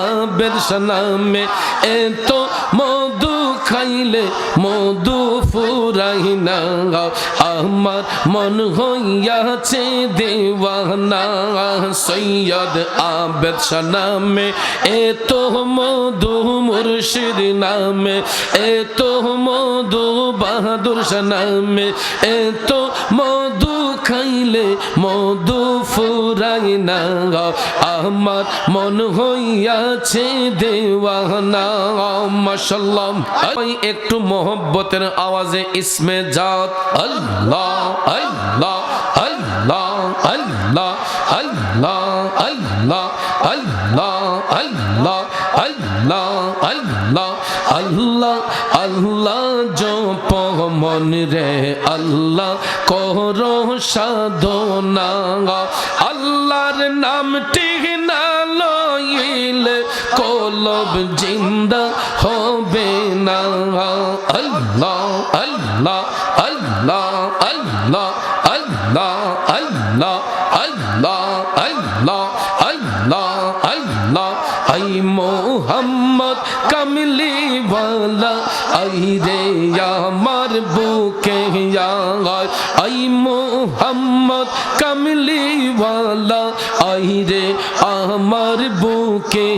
আবের নামে এত মধু খাইলে মধু ফুরাই না আমার মন হইয়াছে দেওয়ানা সৈয়দ আবেদ নামে এত মধু মুর্শিদ নামে এত মধু বাহাদুর নামে এত মধু খাইলে মধু ফুরাই না আমার মন হইয়াছে দেওয়ানা মাশাআল্লাহ একটু মোহব্বতের আওয়াজে ইসমে জাত আল্লাহ Allah Allah Allah Allah Allah Allah Allah Allah Allah Allah আল্লাহ জপ মন রে আল্লাহ করো সাধনা আল্লাহর নামটি না লইলে কলব জিন্দা হবে না আল্লাহ Allah Allah Allah Allah Allah Allah Allah Allah Allah আই মোহাম্মদ কামলি ওয়ালা আই রে আমার বুকে আই মোহাম্মদ কামলি ওয়ালা আই রে আমার বুকে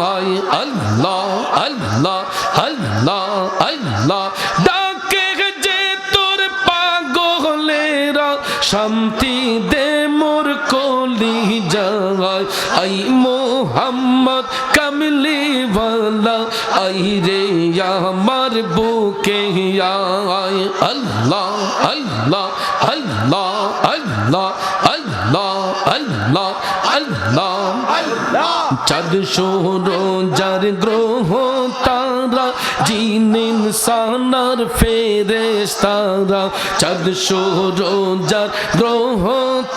আই আল্লাহ আল্লাহ আল্লাহ আল্লাহ ডাকে যে তোর পাগলেরা শান্তি দে মোর কলি যায় আই মোহাম্মদ কামলি ওয়ালা আই রে আমার বুকে আই Allah Allah Allah Allah Allah Allah আল্লাহ চাঁদ সূরজার গ্রহ তারা জিন ইনসানার ফেরেশতারা চাঁদ সূরজার গ্রহ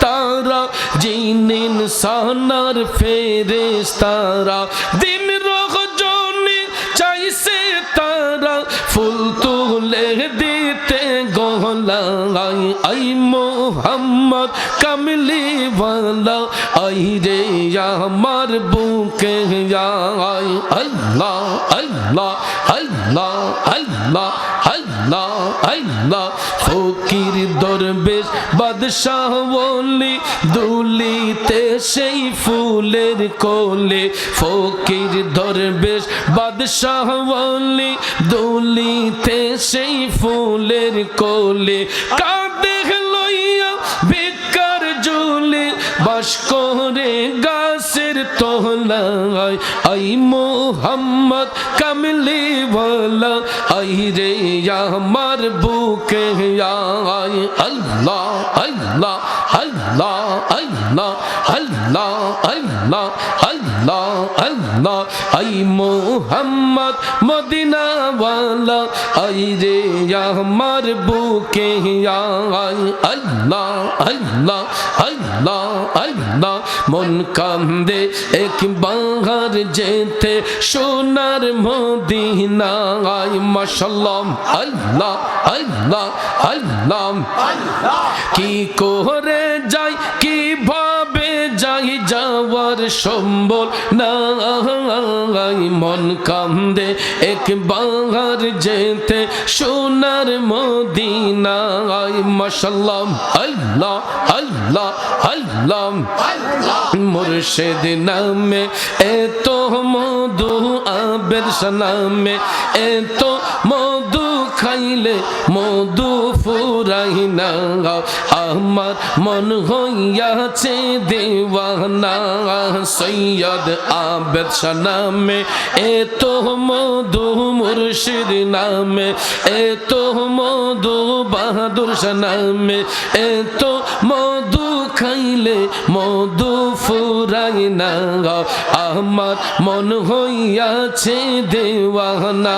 তারা জিন ইনসানার ফেরেশতারা দিন রজনী চাইছে তারা ফুল তুলে দিতে গলায় আই মোহাম্মদ কামলি ওয়ালা আই রে আমার বুকে আই Allah Allah Allah Allah Allah আল্লাহ ফকির দরবেশ বাদশাহ ওলি দুলিতে সেই ফুলের কোলে ফকির দরবেশ বাদশাহ ওলি দুলিতে সেই ফুলের কোলে কাঁদে লইয়া বেকার জুলি বাস করে গাছের তলায় আই মোহাম্মদ কামলি ওয়ালা আই রে আমার বুকে আই Allah Allah Allah Allah Allah Allah Allah Allah আই মোহাম্মদ মদিনা ওয়ালা আই রে আমার বুকে আই আল্লাহ আল্লাহ আল্লাহ আল্লাহ মন কান্দে একবার যেতে সোনার মদিনা আই মাশাআল্লাহ আল্লাহ আল্লাহ আল্লাহ কি করে যাই কিভাবে যাই যাওয়ার সম্বল নাই মন কান্দে একবার যেতে সোনার মদিনা আই মাশাআল্লাহ আল্লাহ আল্লাহ আল্লাহ মুর্শিদ নামে এত মধু আবের নামে এত মধু খাইলে মধু ফুরাই না আমার মন হইয়াছে দেওয়ানা সৈয়দ আবেদ নামে এত মধু মুর্শিদ নামে এত মধু বাহাদুর নামে এত মধু খাইলে মধু ফুরাই না আমার মন হইয়াছে দেওয়ানা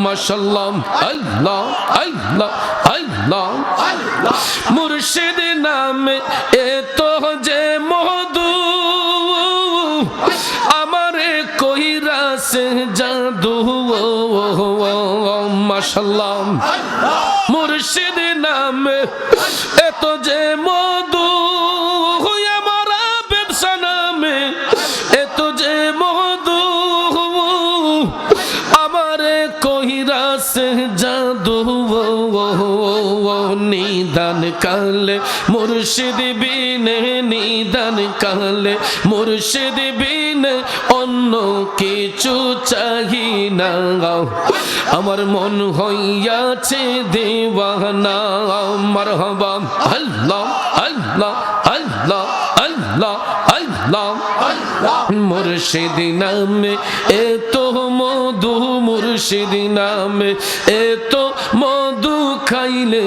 মাশাআল্লাহ আল্লাহ আল্লাহ আল্লাহ মুর্শিদ নামে এত যে মধু আমারে কইরাছে জাদু মাশাআল্লাহ মুর্শিদ নামে এত যে মধু আমার আবেদ নামে এত যে মধু কালে মুর্শিদ বিনে নিদান কালে মুর্শিদ বিনে অন্য কিছু চাহি না আমার মন হইয়াছে দেওয়ানা মারহাবা আল্লাহ আল্লাহ আল্লাহ আল্লাহ আল্লাহ মুর্শিদ নামে এত মধু মুর্শিদ নামে এত মধু খাইলে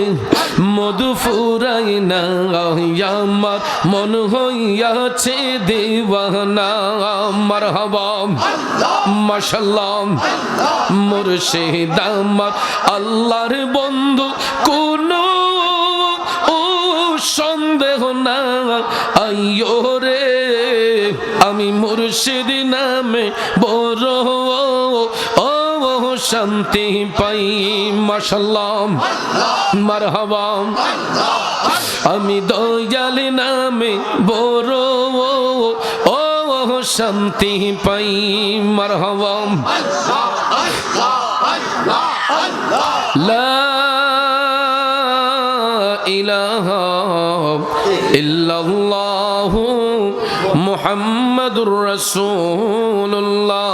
মধু ফুরাই না আমার মন হইয়াছে দেওয়ানা মারহাবা মাশাআল্লাহ মুর্শিদ আমার আল্লাহর বন্ধু কোনো সন্দেহ না আইয়ো রে আমি মুর্শিদ নামে বড় শান্তি পাই মাশাআল্লাহ মারহাবা আমি দয়াল নামে বড় শান্তি পাই মারহাবা লা ইলাহা ইল্লাল্লাহু মুহাম্মাদুর রাসূলুল্লাহ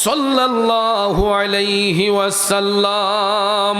সাল্লাল্লাহু আলাইহি ওয়াসাল্লাম।